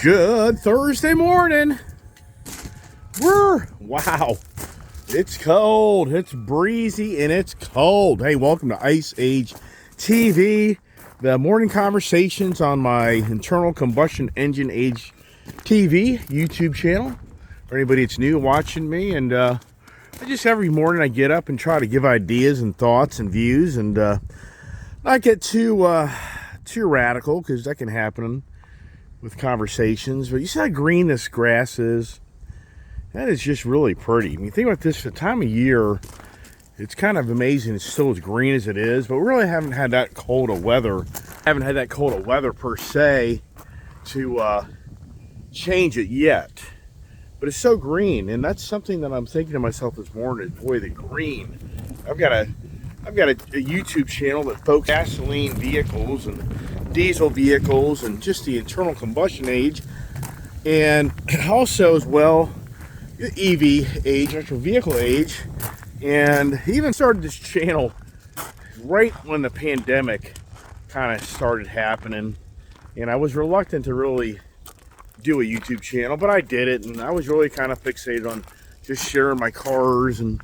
Good Thursday morning. Wow. It's cold, it's breezy, and it's cold. Hey, welcome to Ice Age TV, the morning conversations on my internal combustion engine age TV YouTube channel. For anybody that's new watching me, and I just every morning I get up and try to give ideas and thoughts and views, and not get too radical, because that can happen with conversations. But you see how green this grass is? That is just really pretty. I mean, think about this, the time of year, it's kind of amazing it's still as green as it is, but we really haven't had that cold of weather. Haven't had that cold of weather per se to change it yet. But it's so green, and that's something that I'm thinking to myself this morning. Boy, the green. I've got a YouTube channel that focuses gasoline vehicles and diesel vehicles and just the internal combustion age, and also as well EV age, electric vehicle age. And he even started this channel right when the pandemic kind of started happening, and I was reluctant to really do a YouTube channel, but I did it, and I was really kind of fixated on just sharing my cars, and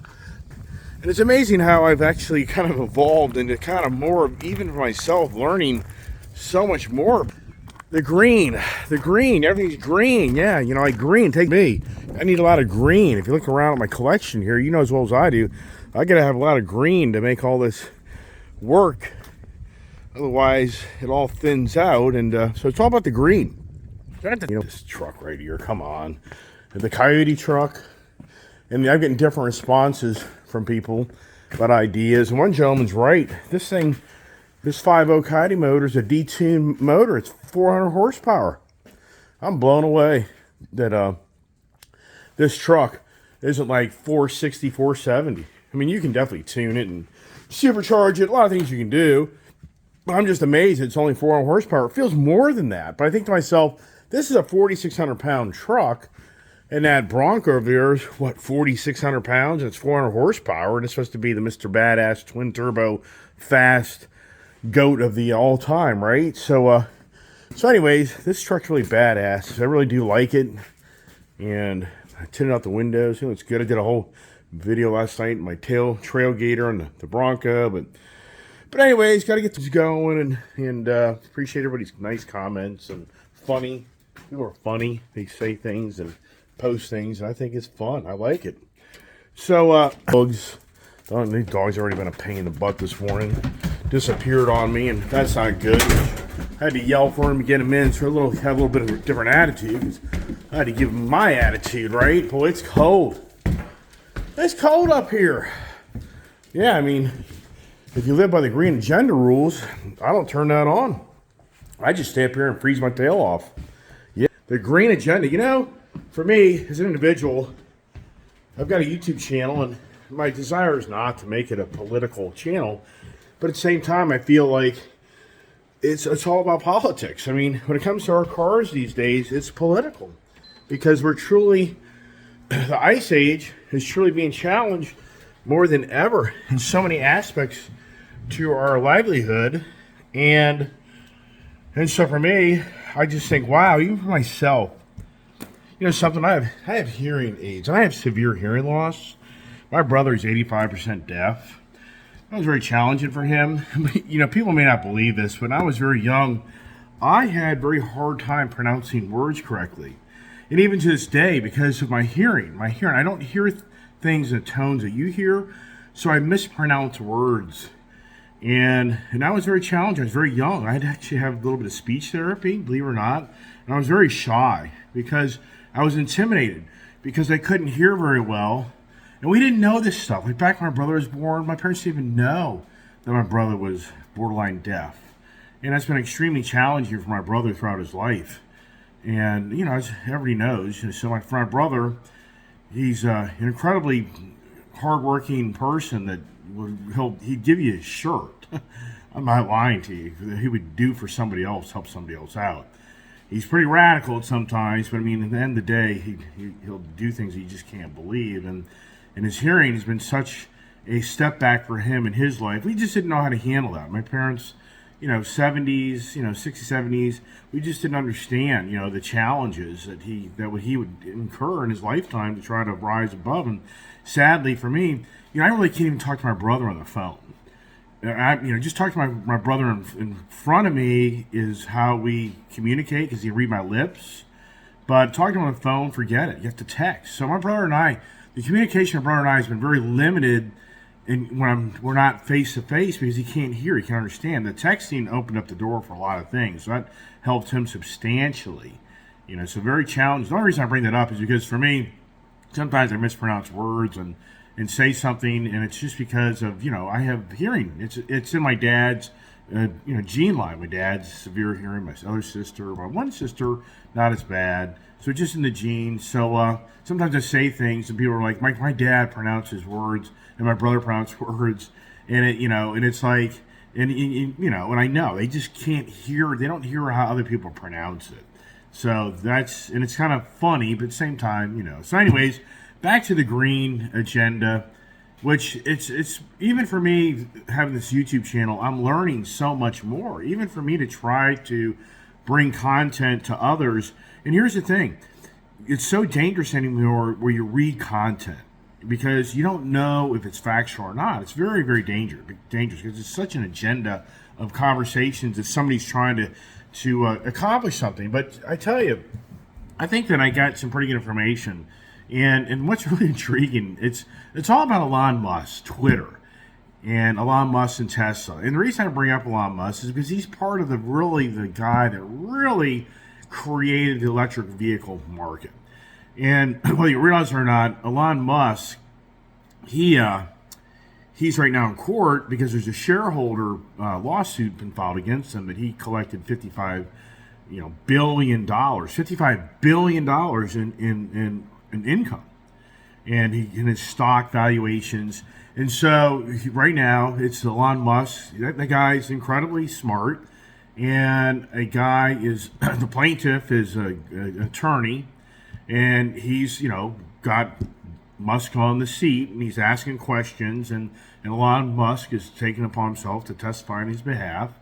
it's amazing how I've actually kind of evolved into kind of more of, even for myself, learning so much more. The green, everything's green. Yeah, you know, like green, take me. I need a lot of green. If you look around at my collection here, you know as well as I do, I gotta have a lot of green to make all this work. Otherwise, it all thins out, and so it's all about the green. You know, this truck right here, come on. The Coyote truck. And I'm getting different responses from people about ideas. And one gentleman's right. This 5.0 Coyote motor is a detuned motor. It's 400 horsepower. I'm blown away that this truck isn't like 460, 470. I mean, you can definitely tune it and supercharge it. A lot of things you can do. But I'm just amazed it's only 400 horsepower. It feels more than that. But I think to myself, this is a 4,600 pound truck. And that Bronco over there is, what, 4,600 pounds? And it's 400 horsepower. And it's supposed to be the Mr. Badass twin turbo fast goat of the all time, right? So anyways, this truck's really badass. I really do like it. And I tinted out the windows. You know, it's good. I did a whole video last night in my trailgater on the Bronco. But anyways, got to get this going. And appreciate everybody's nice comments and funny. People are funny. They say things and post things, and I think it's fun. I like it. So, these dogs already been a pain in the butt this morning. Disappeared on me, and that's not good. I had to yell for him to get him in, so have a little bit of a different attitude, because I had to give him my attitude, right? Boy, it's cold. It's cold up here. Yeah, I mean, if you live by the green agenda rules, I don't turn that on. I just stay up here and freeze my tail off. Yeah, the green agenda, you know, for me, as an individual, I've got a YouTube channel, and my desire is not to make it a political channel, but at the same time, I feel like it's all about politics. I mean, when it comes to our cars these days, it's political, because we're truly, the Ice Age is truly being challenged more than ever in so many aspects to our livelihood, and so for me, I just think, wow, even for myself, you know something, I have hearing aids, and I have severe hearing loss. My brother is 85% deaf. That was very challenging for him. You know, people may not believe this, but when I was very young, I had very hard time pronouncing words correctly. And even to this day, because of my hearing, I don't hear things in the tones that you hear, so I mispronounce words. And that was very challenging. I was very young. I had to actually have a little bit of speech therapy, believe it or not. And I was very shy because I was intimidated because I couldn't hear very well. And we didn't know this stuff. Like back when my brother was born, my parents didn't even know that my brother was borderline deaf. And that's been extremely challenging for my brother throughout his life. And, you know, as everybody knows, so for my brother, he's an incredibly hardworking person that he'd give you his shirt. I'm not lying to you. He would do for somebody else, help somebody else out. He's pretty radical sometimes, but I mean, at the end of the day, he'll do things he just can't believe. And his hearing has been such a step back for him in his life. We just didn't know how to handle that. My parents 70s, 60s, 70s. We just didn't understand, the challenges that he would incur in his lifetime to try to rise above. And sadly for me, I really can't even talk to my brother on the phone. Just talking to my brother in front of me is how we communicate because he read my lips. But talking to him on the phone, forget it. You have to text. So my brother and I, the communication of my brother and I has been very limited when we're not face to face because he can't hear, he can't understand. The texting opened up the door for a lot of things. So that helped him substantially. So very challenging. The only reason I bring that up is because for me, sometimes I mispronounce words and say something, and it's just because of I have hearing. It's in my dad's gene line. My dad's severe hearing. My other sister, my one sister, not as bad. So just in the genes. So sometimes I say things, and people are like, my dad pronounces words, and my brother pronounces words, and and it's like, and I know they just can't hear. They don't hear how other people pronounce it. So and it's kind of funny, but at the same time, So anyways, back to the green agenda, which it's even for me having this YouTube channel, I'm learning so much more. Even for me to try to bring content to others. And here's the thing. It's so dangerous anymore where you read content because you don't know if it's factual or not. It's very, very dangerous because it's such an agenda of conversations that somebody's trying to accomplish something. But I tell you, I think that I got some pretty good information. And what's really intriguing, it's all about Elon Musk, Twitter, and Elon Musk and Tesla. And the reason I bring up Elon Musk is because he's part of the guy that really created the electric vehicle market. And whether you realize it or not, Elon Musk, he's right now in court because there's a shareholder lawsuit been filed against him that he collected $55 billion in income, and in his stock valuations. And so right now it's Elon Musk. The guy's incredibly smart, and the plaintiff is an attorney, and he's got Musk on the seat, and he's asking questions, and Elon Musk is taking upon himself to testify on his behalf.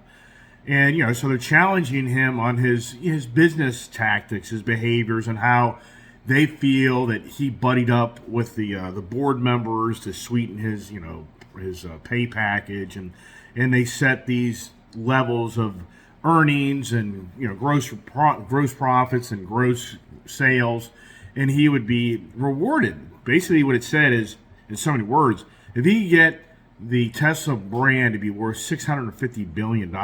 And so they're challenging him on his business tactics, his behaviors, and how they feel that he buddied up with the board members to sweeten his pay package, and they set these levels of earnings and gross profits and gross sales, and he would be rewarded. Basically, what it said is, in so many words, if he could get the Tesla brand to be worth $650 billion,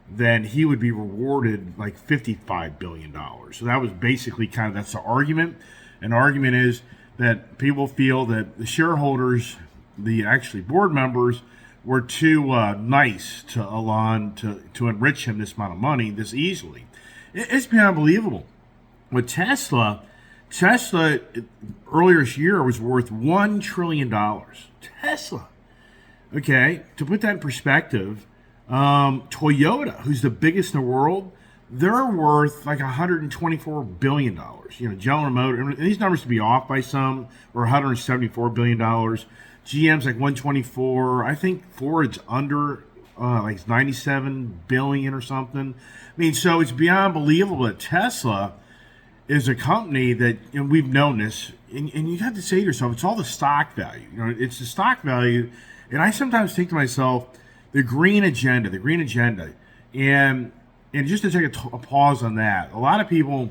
then he would be rewarded like $55 billion. So that was basically that's the argument. An argument is that people feel that the shareholders, the actually board members, were too nice to Elon to enrich him this amount of money this easily. It's been unbelievable. With Tesla earlier this year was worth $1 trillion. Tesla. Okay, to put that in perspective, Toyota, who's the biggest in the world, they're worth like $124 billion. General Motors, and these numbers could be off by some, or $174 billion. GM's like 124. I think Ford's under like 97 billion or something. I mean, so it's beyond believable that Tesla is a company that, and we've known this, and you have to say to yourself, it's all the stock value. It's the stock value. And I sometimes think to myself, the green agenda, and just to take a pause on that, a lot of people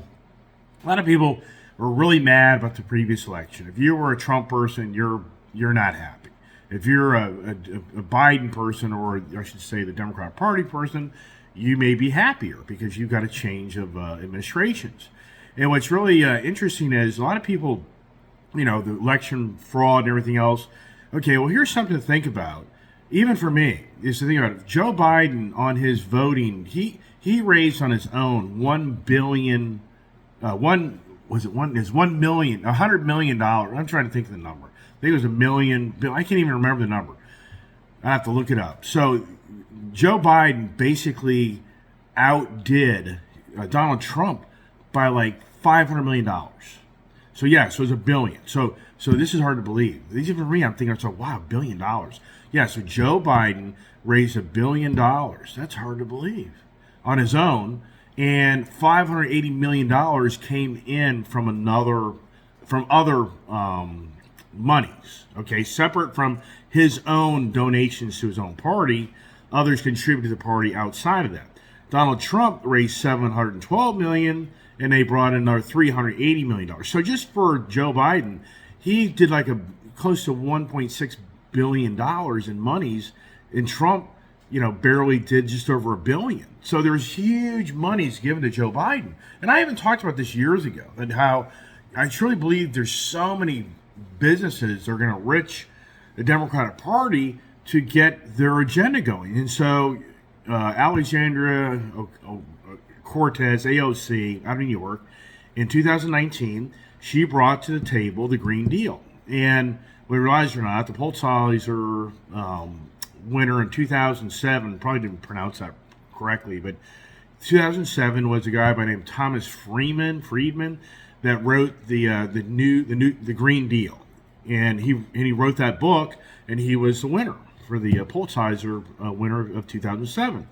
were really mad about the previous election. If you were a Trump person, you're not happy. If you're a Biden person, or I should say the Democrat Party person, you may be happier because you've got a change of administrations. And what's really interesting is a lot of people, the election fraud and everything else. Okay, well, here's something to think about. Even for me, is to think about it. Joe Biden on his voting, he raised on his own $1 million, $100 million. I'm trying to think of the number. I think it was $1 million. I can't even remember the number. I have to look it up. So Joe Biden basically outdid Donald Trump by like $500 million. So yeah, so it's a billion. So this is hard to believe. Even for me, I'm thinking, so wow, $1 billion. Yeah, so Joe Biden raised $1 billion. That's hard to believe on his own, and $580 million came in from other monies. Okay, separate from his own donations to his own party, others contributed to the party outside of that. Donald Trump raised $712 million, and they brought in another $380 million. So just for Joe Biden, he did like a close to $1.6 billion in monies, and Trump, barely did just over $1 billion. So there's huge monies given to Joe Biden. And I even talked about this years ago, and how I truly believe there's so many businesses that are going to enrich the Democratic Party to get their agenda going. And so Alexandria Cortez, AOC, out of New York, in 2019, she brought to the table the Green Deal. And we realized or not, the Pulitzer winner in 2007, probably didn't pronounce that correctly, but 2007 was a guy by the name of Thomas Friedman that wrote the Green Deal, and he wrote that book, and he was the winner for the Pulitzer winner of 2007.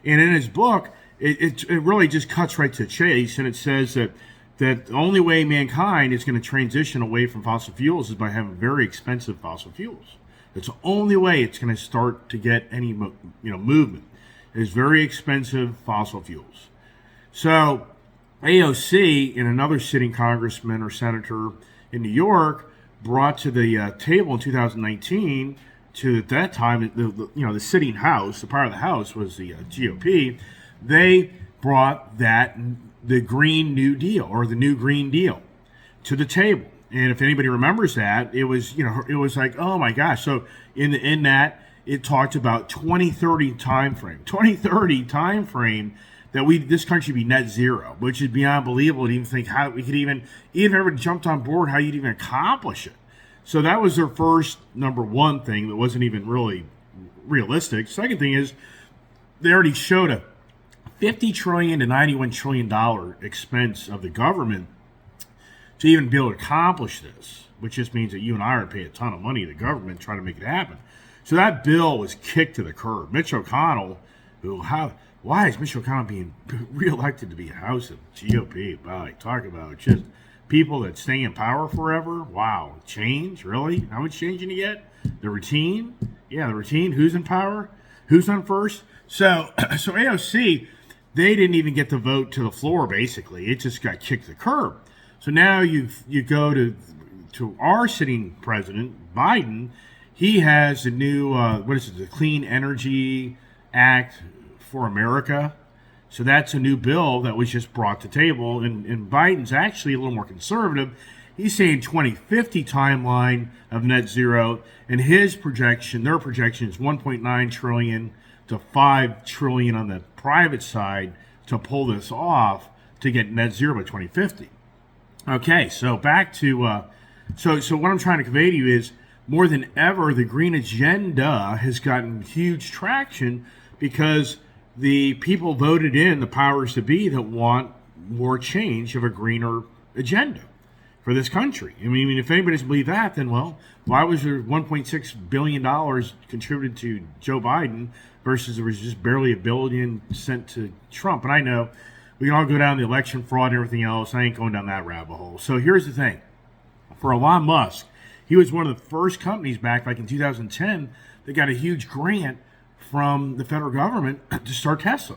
And in his book, it really just cuts right to the chase, and it says that the only way mankind is going to transition away from fossil fuels is by having very expensive fossil fuels. It's the only way it's going to start to get any movement. Is very expensive fossil fuels. So AOC and another sitting congressman or senator in New York brought to the table in 2019, to at that time the sitting House, the part of the House was the GOP. They brought the Green New Deal, or the New Green Deal, to the table. And if anybody remembers that, it was like, oh my gosh. So in that, it talked about 2030 timeframe that this country be net zero, which is beyond believable to even think how we could even everybody jumped on board, how you'd even accomplish it. So that was their first number one thing that wasn't even really realistic. Second thing is, they already showed a $50 trillion to $91 trillion expense of the government to even be able to accomplish this, which just means that you and I are paying a ton of money to the government trying to make it happen. So that bill was kicked to the curb. Mitch McConnell, why is Mitch McConnell being reelected to be House of GOP? Wow, talk about just people that stay in power forever. Wow, change, really? How much change did you get? The routine? Yeah, the routine. Who's in power? Who's on first? So AOC, they didn't even get the vote to the floor, basically. It just got kicked to the curb. So now you go to our sitting president, Biden. He has the new, the Clean Energy Act for America. So that's a new bill that was just brought to the table. And Biden's actually a little more conservative. He's saying 2050 timeline of net zero. And their projection is 1.9 trillion to 5 trillion on the private side to pull this off to get net zero by 2050. Okay, so back to, so what I'm trying to convey to you is, more than ever, the green agenda has gotten huge traction because the people voted in the powers to be that want more change of a greener agenda for this country. I mean, if anybody doesn't believe that, then, well, why was there $1.6 billion contributed to Joe Biden versus there was just barely $1 billion sent to Trump? And I know we can all go down the election fraud and everything else. I ain't going down that rabbit hole. So here's the thing. For Elon Musk, he was one of the first companies back like in 2010 that got a huge grant from the federal government to start Tesla.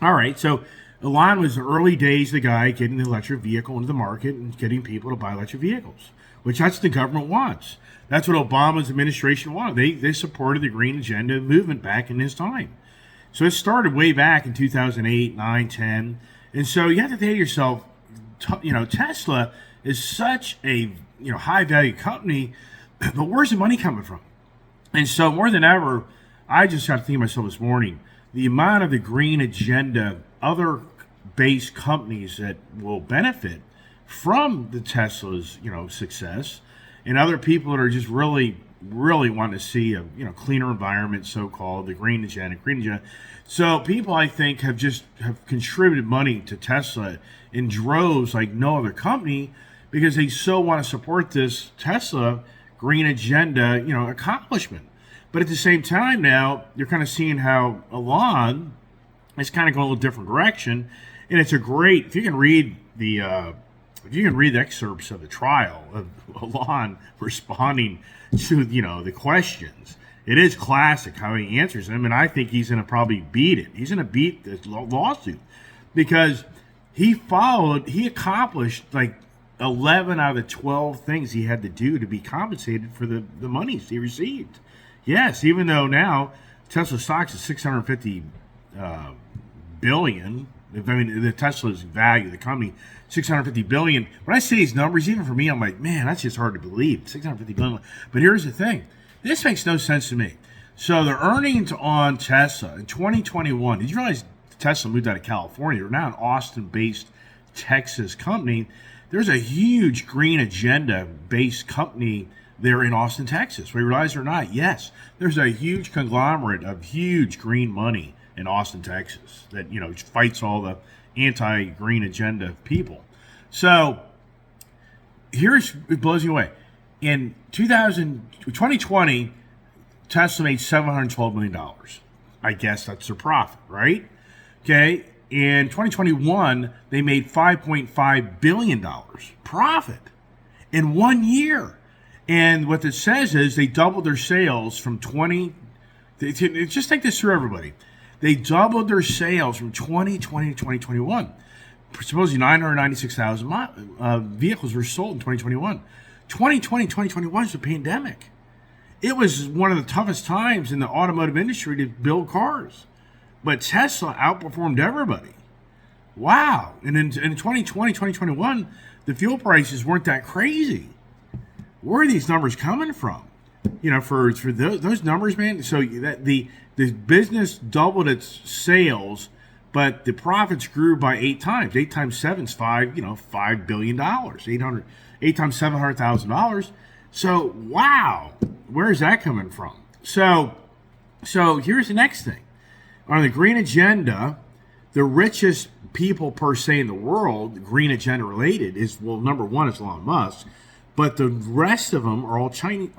All right, so Elon was the early days the guy getting the electric vehicle into the market and getting people to buy electric vehicles, which that's what the government wants. That's what Obama's administration wanted. They supported the green agenda movement back in his time. So it started way back in 2008, 9, 10. And so you have to think to yourself, Tesla is such a high value company, but where's the money coming from? And so more than ever, I just got to think to myself this morning, the amount of the green agenda, other based companies that will benefit from the Tesla's, success, and other people that are just really wanting to see a, cleaner environment, so-called, the green agenda. So people, I think, have contributed money to Tesla in droves like no other company, because they so want to support this Tesla green agenda, accomplishment. But at the same time, now you're kind of seeing how Elon is kind of going a little different direction, and it's a great. If you can read the excerpts of the trial of Elon responding to the questions, it is classic how he answers them, and I think he's going to probably beat it. He's going to beat this lawsuit because he accomplished like 11 out of the 12 things he had to do to be compensated for the monies he received. Yes, even though now Tesla stocks is 650 billion. I mean, the Tesla's value, the company, 650 billion. When I say these numbers, even for me, I'm like, man, that's just hard to believe. 650 billion. But here's the thing. This makes no sense to me. So the earnings on Tesla in 2021, did you realize Tesla moved out of California? They're now an Austin-based Texas company. There's a huge green agenda-based company there in Austin, Texas. We realize it or not, yes, there's a huge conglomerate of huge green money in Austin, Texas that fights all the anti-green agenda people. So it blows you away. In 2020, Tesla made $712 million. I guess that's their profit, right? Okay. In 2021, they made $5.5 billion profit in 1 year. And what it says is they doubled their sales from just take this through everybody. They doubled their sales from 2020 to 2021. Supposedly 996,000 vehicles were sold in 2021. 2020, 2021 is a pandemic. It was one of the toughest times in the automotive industry to build cars. But Tesla outperformed everybody. Wow. And in 2020, 2021, the fuel prices weren't that crazy. Where are these numbers coming from? For those numbers, man. So that the business doubled its sales, but the profits grew by 8 times. 8 times 7 is $5 billion. 8 times $700,000. So wow, where is that coming from? So here's the next thing. On the green agenda, the richest people per se in the world, green agenda related, is number one is Elon Musk. But the rest of them are all Chinese.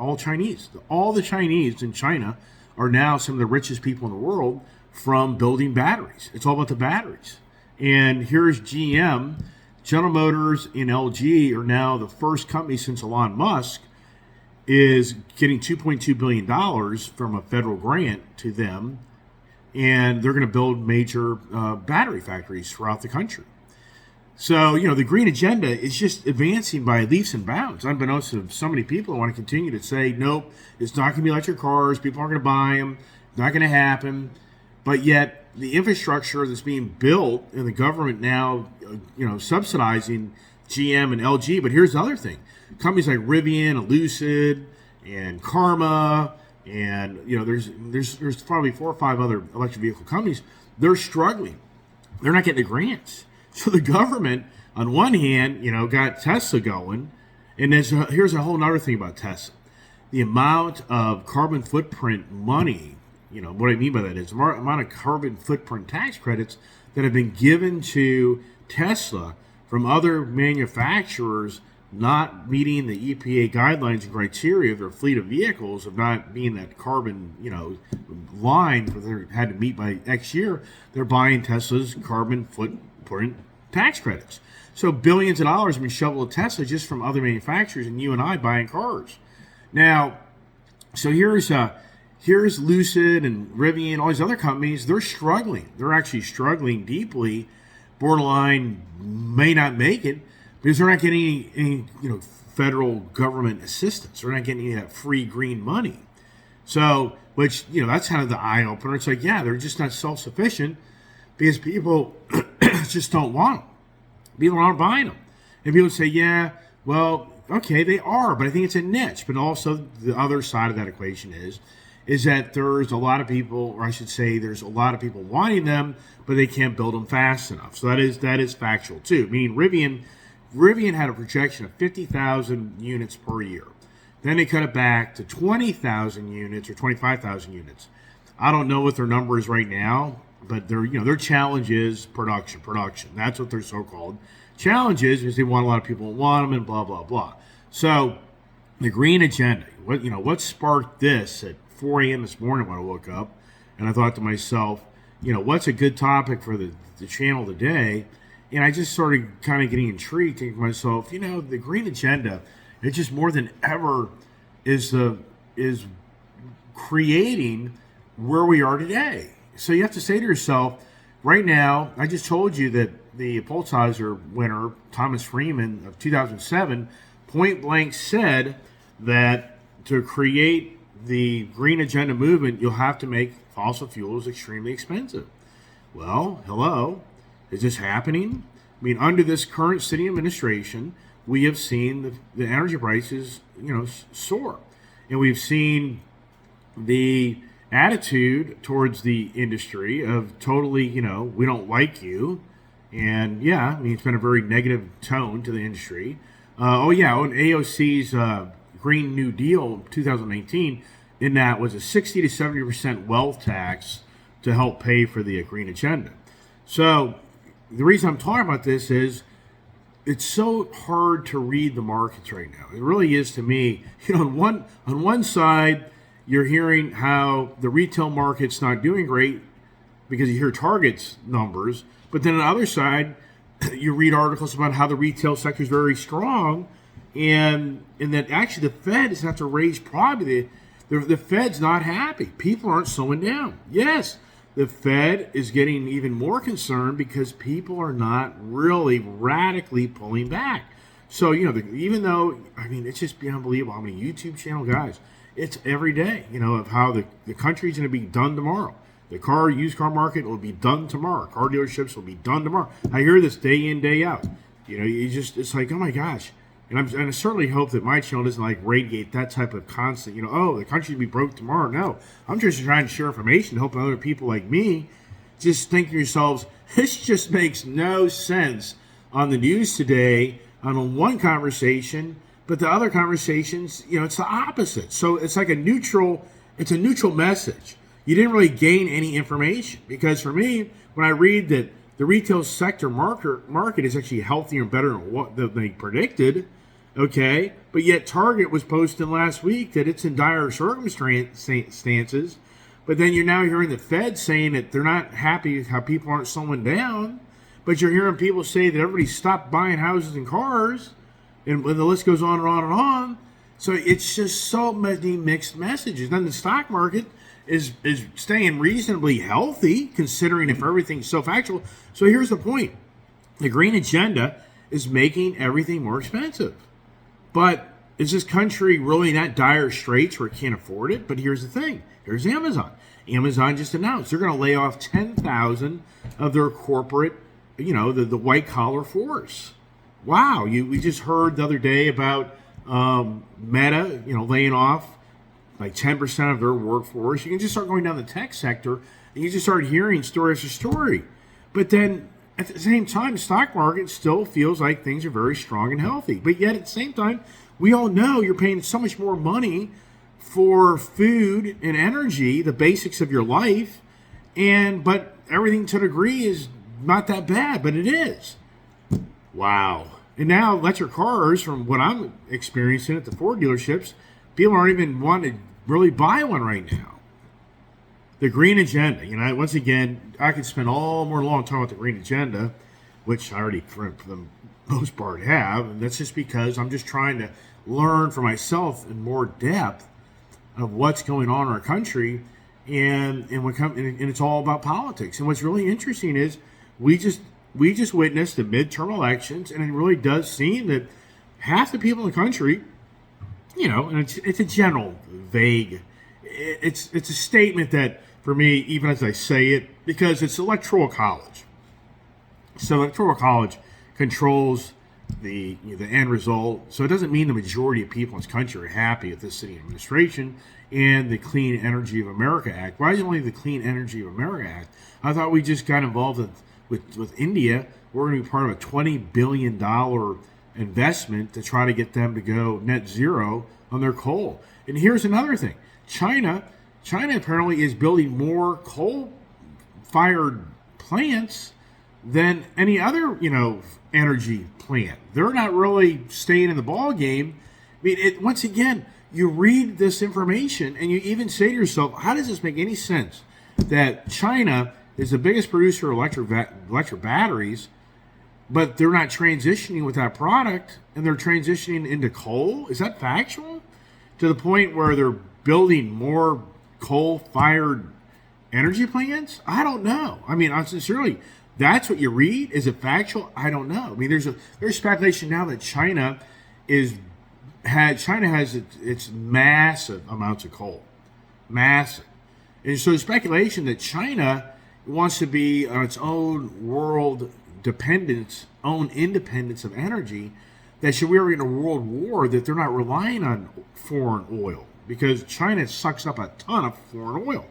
All the Chinese in China are now some of the richest people in the world from building batteries. It's all about the batteries. And here's GM. General Motors and LG are now the first company since Elon Musk is getting $2.2 billion from a federal grant to them. And they're going to build major battery factories throughout the country. So, the green agenda is just advancing by leaps and bounds, unbeknownst to so many people who want to continue to say, nope, it's not going to be electric cars. People aren't going to buy them. It's not going to happen. But yet the infrastructure that's being built and the government now, subsidizing GM and LG. But here's the other thing. Companies like Rivian, Lucid, and Karma, and, there's probably 4 or 5 other electric vehicle companies. They're struggling. They're not getting the grants. So the government, on one hand, got Tesla going, and here's a whole other thing about Tesla. The amount of carbon footprint money, what I mean by that is the amount of carbon footprint tax credits that have been given to Tesla from other manufacturers not meeting the EPA guidelines and criteria of their fleet of vehicles, of not being that carbon, line that they had to meet by next year. They're buying Tesla's carbon footprint tax credits. So billions of dollars have been shoveled at Tesla just from other manufacturers and you and I buying cars. Now, so here's Lucid and Rivian, all these other companies. They're struggling. They're actually struggling deeply. Borderline may not make it because they're not getting any federal government assistance. They're not getting any of that free green money. So, which that's kind of the eye opener. It's like, yeah, they're just not self-sufficient because people just don't want them. People aren't buying them. And people say, yeah, well, okay, they are, but I think it's a niche. But also the other side of that equation is that there's a lot of people, or I should say there's a lot of people wanting them, but they can't build them fast enough. So that is factual too. Meaning Rivian had a projection of 50,000 units per year. Then they cut it back to 20,000 units or 25,000 units. I don't know what their number is right now. but their challenge is production. That's what their so-called challenge is, because they want a lot of people to want them and blah blah blah. So the green agenda. What sparked this at 4 a.m. this morning when I woke up, and I thought to myself, what's a good topic for the channel today? And I just started kind of getting intrigued, thinking to myself, the green agenda, it's just more than ever is creating where we are today. So you have to say to yourself, right now, I just told you that the Pulitzer winner, Thomas Friedman of 2007, point blank said that to create the green agenda movement, you'll have to make fossil fuels extremely expensive. Well, hello, is this happening? I mean, under this current city administration, we have seen the energy prices, soar. And we've seen the attitude towards the industry of totally, we don't like you. And yeah, I mean, it's been a very negative tone to the industry. On AOC's Green New Deal 2019, in that was a 60 to 70% wealth tax to help pay for the green agenda. So the reason I'm talking about this is it's so hard to read the markets right now. It really is to me. On one side, you're hearing how the retail market's not doing great because you hear Target's numbers, but then on the other side, you read articles about how the retail sector is very strong, and that actually the Fed is going to have to raise probably the Fed's not happy. People aren't slowing down. Yes, the Fed is getting even more concerned because people are not really radically pulling back. So, even though, it's just unbelievable how many YouTube channel guys, it's every day, of how the country's going to be done tomorrow. The used car market will be done tomorrow. Car dealerships will be done tomorrow. I hear this day in, day out. It's like, oh my gosh. And I certainly hope that my channel doesn't radiate that type of constant, the country will be broke tomorrow. No, I'm just trying to share information, helping other people like me just think to yourselves, this just makes no sense on the news today on one conversation, but the other conversations, it's the opposite. So it's like it's a neutral message. You didn't really gain any information, because for me, when I read that the retail sector market is actually healthier and better than what they predicted, okay, but yet Target was posting last week that it's in dire circumstances, but then you're now hearing the Fed saying that they're not happy how people aren't slowing down, but you're hearing people say that everybody stopped buying houses and cars, and the list goes on and on and on. So it's just so many mixed messages. Then the stock market is staying reasonably healthy, considering if everything's so factual. So here's the point. The green agenda is making everything more expensive. But is this country really not dire straits where it can't afford it? But here's the thing. Here's Amazon. Amazon just announced they're going to lay off 10,000 of their corporate, the white-collar force. Wow. We just heard the other day about Meta, laying off like 10% of their workforce. You can just start going down the tech sector, and you just start hearing story after story. But then at the same time, the stock market still feels like things are very strong and healthy. But yet at the same time, we all know you're paying so much more money for food and energy, the basics of your life, but everything to a degree is not that bad, but it is. Wow. And now electric cars, from what I'm experiencing at the Ford dealerships, people aren't even wanting to really buy one right now. The green agenda, once again, I could spend all more long talking about the green agenda, which I already, for the most part, have. And that's just because I'm just trying to learn for myself in more depth of what's going on in our country. And it's all about politics. And what's really interesting is we just witnessed the midterm elections, and it really does seem that half the people in the country, and it's a general, vague, it's a statement that, for me, even as I say it, because it's electoral college. So electoral college controls the end result. So it doesn't mean the majority of people in this country are happy with this city administration and the Clean Energy of America Act. Why is it only the Clean Energy of America Act? I thought we just got involved with India. We're going to be part of a $20 billion investment to try to get them to go net zero on their coal. And here's another thing. China apparently is building more fired plants than any other, energy plant. They're not really staying in the ball game. I mean, once again, you read this information and you even say to yourself, how does this make any sense that China is the biggest producer of electric batteries, but they're not transitioning with that product and they're transitioning into coal? Is that factual? To the point where they're building more coal-fired energy plants? I don't know. I mean, sincerely, that's what you read. Is it factual? I don't know. I mean, there's speculation now that China has its massive amounts of coal, massive, and so there's speculation that China wants to be on its own world dependence, own independence of energy. That should we ever get in a world war, that they're not relying on foreign oil, because China sucks up a ton of foreign oil.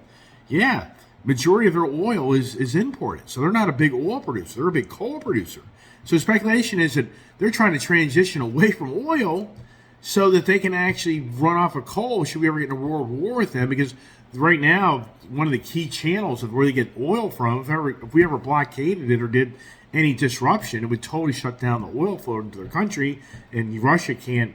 Yeah, majority of their oil is imported, so they're not a big oil producer; they're a big coal producer. So speculation is that they're trying to transition away from oil so that they can actually run off of coal should we ever get in a world war with them. Because right now, one of the key channels of where they get oil from, if we ever blockaded it or did any disruption, it would totally shut down the oil flow into their country, and Russia can't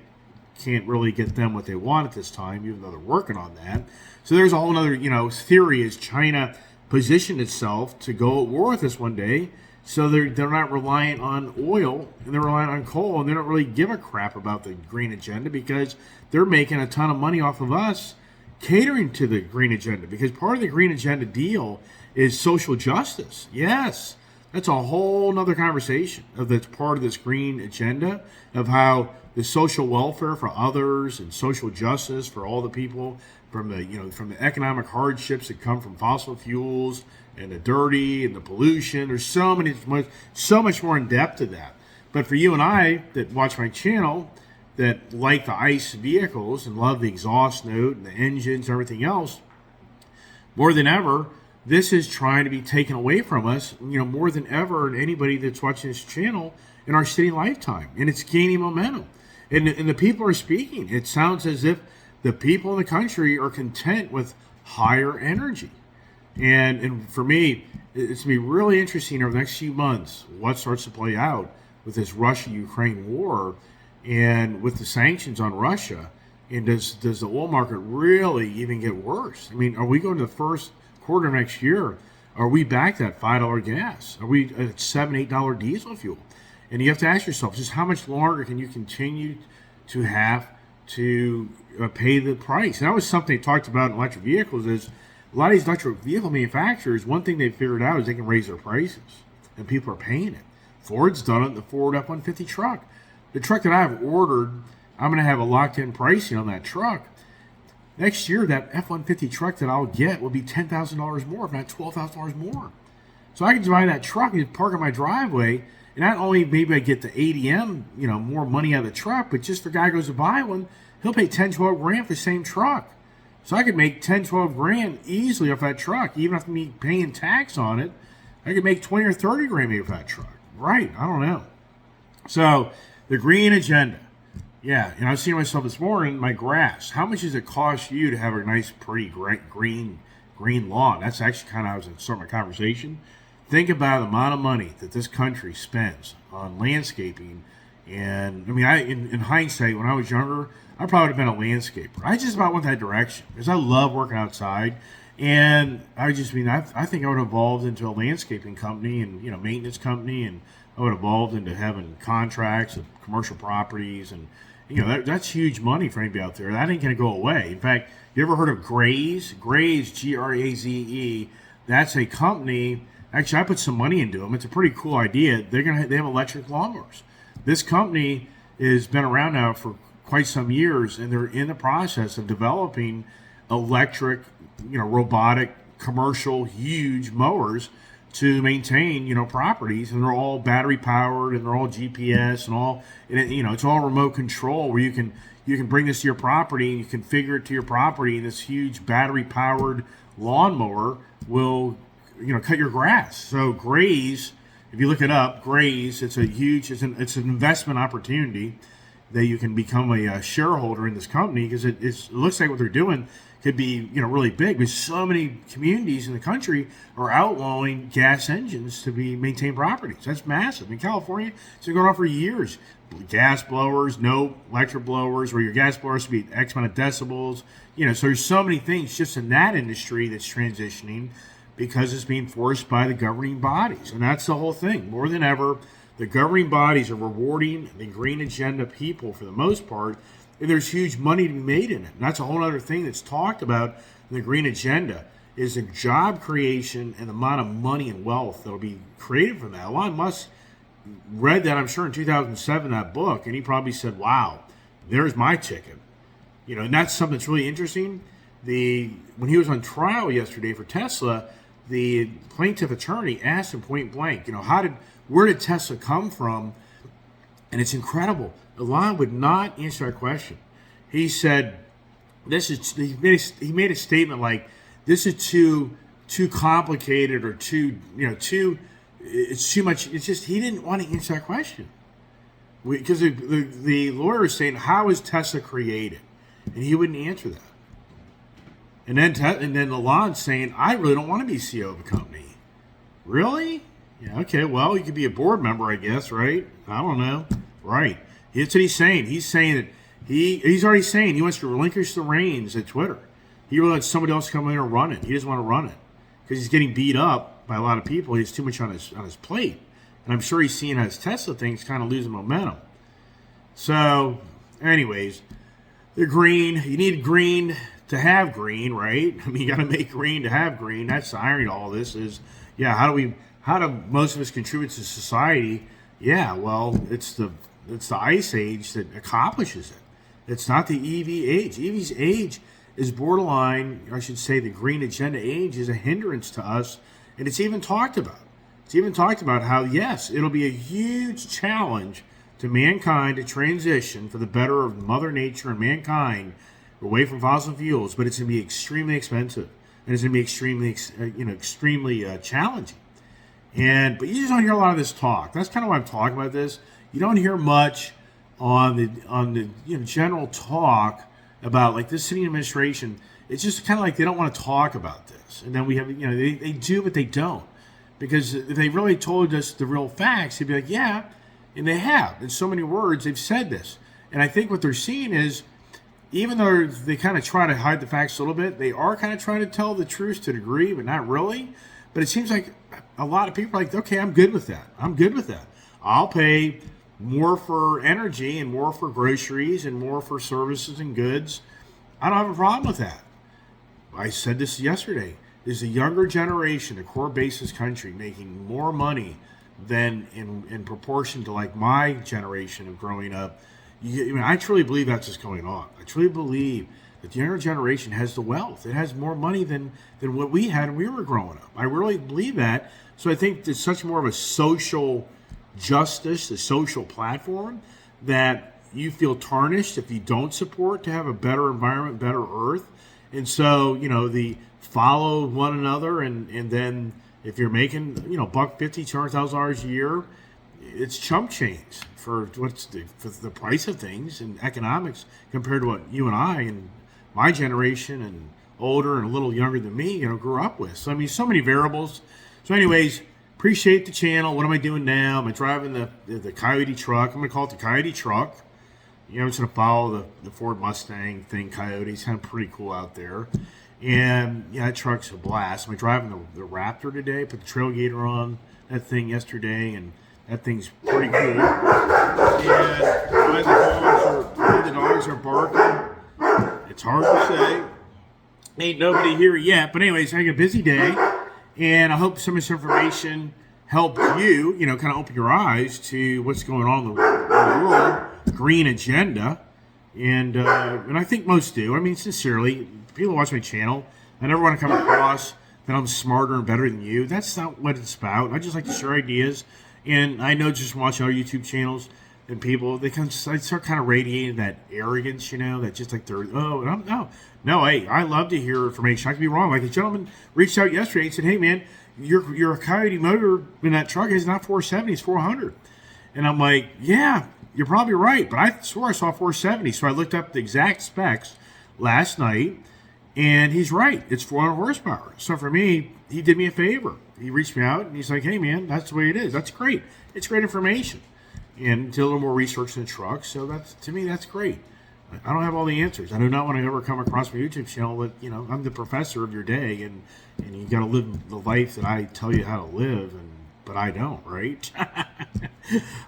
really get them what they want at this time, even though they're working on that. So there's a whole other, theory as China positioned itself to go at war with us one day. So they're not reliant on oil, and they're reliant on coal, and they don't really give a crap about the green agenda because they're making a ton of money off of us catering to the green agenda. Because part of the green agenda deal is social justice. Yes, that's a whole nother conversation that's part of this green agenda of how the social welfare for others and social justice for all the people from the economic hardships that come from fossil fuels and the dirty and the pollution. There's so much more in depth to that. But for you and I that watch my channel, that like the ICE vehicles and love the exhaust note and the engines and everything else, more than ever, this is trying to be taken away from us, more than ever, and anybody that's watching this channel in our city lifetime. And it's gaining momentum. And the people are speaking. It sounds as if the people in the country are content with higher energy. And for me, it's going to be really interesting over the next few months what starts to play out with this Russia-Ukraine war and with the sanctions on Russia. And does the oil market really even get worse? I mean, are we going to the first quarter of next year? Are we back to that $5 gas? Are we at $7, $8 diesel fuel? And you have to ask yourself, just how much longer can you continue to have to pay the price? And that was something they talked about in electric vehicles. Is a lot of these electric vehicle manufacturers, one thing they figured out is they can raise their prices, and people are paying it. Ford's done it in the Ford F-150 truck. The truck that I've ordered, I'm going to have a locked-in pricing on that truck. Next year, that F-150 truck that I'll get will be $10,000 more, if not $12,000 more. So I can buy that truck and just park in my driveway, and not only maybe I get the ADM, more money out of the truck, but just the guy goes to buy one, he'll pay 10, 12 grand for the same truck. So I could make 10, 12 grand easily off that truck, even after me paying tax on it. I could make 20 or 30 grand maybe off that truck. Right, I don't know. So the green agenda. Yeah, I was seeing myself this morning, my grass. How much does it cost you to have a nice, pretty green lawn? That's actually kind of how I was going to start my conversation. Think about the amount of money that this country spends on landscaping. And, I mean, in hindsight, when I was younger, I probably would have been a landscaper. I just about went that direction because I love working outside. And I think I would have evolved into a landscaping company and, maintenance company. And I would have evolved into having contracts of commercial properties. And, that's huge money for anybody out there. That ain't going to go away. In fact, you ever heard of Graze? Graze, Graze. That's a company. Actually, I put some money into them. It's a pretty cool idea. They have electric lawnmowers. This company has been around now for quite some years, and they're in the process of developing electric, robotic, commercial, huge mowers to maintain, properties, and they're all battery powered, and they're all GPS and all, it's all remote control where you can bring this to your property and you configure it to your property, and this huge battery powered lawnmower will, cut your grass. So Graze, if you look it up, Graze, it's an investment opportunity that you can become a shareholder in this company, because it looks like what they're doing could be really big. Because so many communities in the country are outlawing gas engines to be maintained properties. That's massive. In California, it's been going on for years. Gas blowers, no electric blowers, where your gas blower has to be X amount of decibels. So there's so many things just in that industry that's transitioning because it's being forced by the governing bodies. And that's the whole thing. More than ever, the governing bodies are rewarding the green agenda people for the most part, and there's huge money to be made in it. And that's a whole other thing that's talked about in the green agenda, is the job creation and the amount of money and wealth that'll be created from that. Elon Musk read that, I'm sure, in 2007, that book, and he probably said, wow, there's my ticket. And that's something that's really interesting. When he was on trial yesterday for Tesla, the plaintiff attorney asked him point blank, where did Tesla come from? And it's incredible. Elon would not answer that question. He said, he made a statement like, this is too complicated, or it's too much. It's just, he didn't want to answer that question. Because the lawyer is saying, how is Tesla created? And he wouldn't answer that. And then Elon's saying, I really don't want to be CEO of a company. Really? Yeah, okay, well, you could be a board member, I guess, right? I don't know. Right. That's what he's saying. He's saying that he's already saying he wants to relinquish the reins at Twitter. He really wants somebody else to come in and run it. He doesn't want to run it because he's getting beat up by a lot of people. He has too much on his plate. And I'm sure he's seeing how his Tesla thing's kind of losing momentum. So, anyways, the green, you need green to have green, right? I mean, you got to make green to have green. That's the irony of all this is, how do most of us contribute to society? Yeah, well, it's the ice age that accomplishes it. It's not the EV age. EV's age is borderline, I should say the green agenda age is a hindrance to us, and it's even talked about. It's even talked about how, yes, it'll be a huge challenge to mankind to transition for the better of Mother Nature and mankind away from fossil fuels, but it's going to be extremely expensive, and it's going to be extremely challenging. But you just don't hear a lot of this talk. That's kind of why I'm talking about this. You don't hear much on the general talk about like this sitting administration. It's just kind of like they don't want to talk about this. And then we have they do, but they don't, because if they really told us the real facts, they'd be like, yeah, and they have in so many words they've said this. And I think what they're seeing is, even though they kind of try to hide the facts a little bit, they are kind of trying to tell the truth to a degree, but not really. But it seems like a lot of people are like, okay, I'm good with that. I'm good with that. I'll pay more for energy and more for groceries and more for services and goods. I don't have a problem with that. I said this yesterday. There's a younger generation, a core basis country, making more money than in proportion to like my generation of growing up. I truly believe that's what's going on. I truly believe that the younger generation has the wealth. It has more money than what we had when we were growing up. I really believe that. So I think it's such more of a social justice, a social platform, that you feel tarnished if you don't support to have a better environment, better earth. And so, the follow one another, and then if you're making, $150,000, $200,000 a year, it's chump change for the price of things and economics compared to what you and I and my generation and older and a little younger than me, grew up with. So, I mean, so many variables. So anyways, appreciate the channel. What am I doing now? I'm driving the Coyote truck. I'm going to call it the Coyote truck. I'm just going to follow the Ford Mustang thing, Coyote. It's kind of pretty cool out there. And, that truck's a blast. I'm driving the Raptor today. Put the Trailgater on that thing yesterday, and that thing's pretty cool. And why the dogs are barking, it's hard to say. Ain't nobody here yet. But anyways, having a busy day. And I hope some of this information helped you, kind of open your eyes to what's going on in the world, green agenda. And I think most do. I mean, sincerely, people watch my channel. I never want to come across that I'm smarter and better than you. That's not what it's about. I just like to share ideas. And I know just watching other YouTube channels and people, they start kind of radiating that arrogance, that just like they're, no, hey, I love to hear information. I could be wrong. Like a gentleman reached out yesterday and said, hey man, your Coyote motor in that truck is not 470, it's 400. And I'm like, yeah, you're probably right, but I swore I saw 470. So I looked up the exact specs last night, and he's right. It's 400 horsepower. So for me, he did me a favor. He reached me out, and he's like, hey, man, that's the way it is. That's great. It's great information. And did a little more research in the truck. So that's, to me, that's great. I don't have all the answers. I do not want to ever come across my YouTube channel that, you know, I'm the professor of your day, and you got to live the life that I tell you how to live, but I don't, right?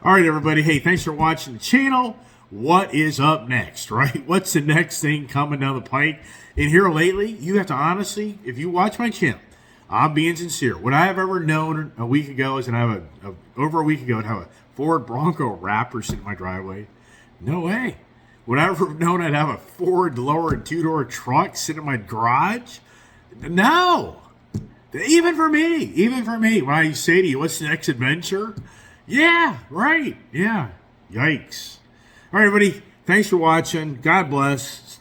All right, everybody. Hey, thanks for watching the channel. What is up next, right? What's the next thing coming down the pike? And here lately, you have to honestly, if you watch my channel, I'm being sincere. What I have ever known a week ago is that I have over a week ago, I'd have a Ford Bronco Raptor sitting in my driveway. No way. Would I ever have known I'd have a Ford lower and two-door truck sitting in my garage? No. Even for me, when I say to you, what's the next adventure? Yeah, right. Yeah. Yikes. All right, everybody. Thanks for watching. God bless.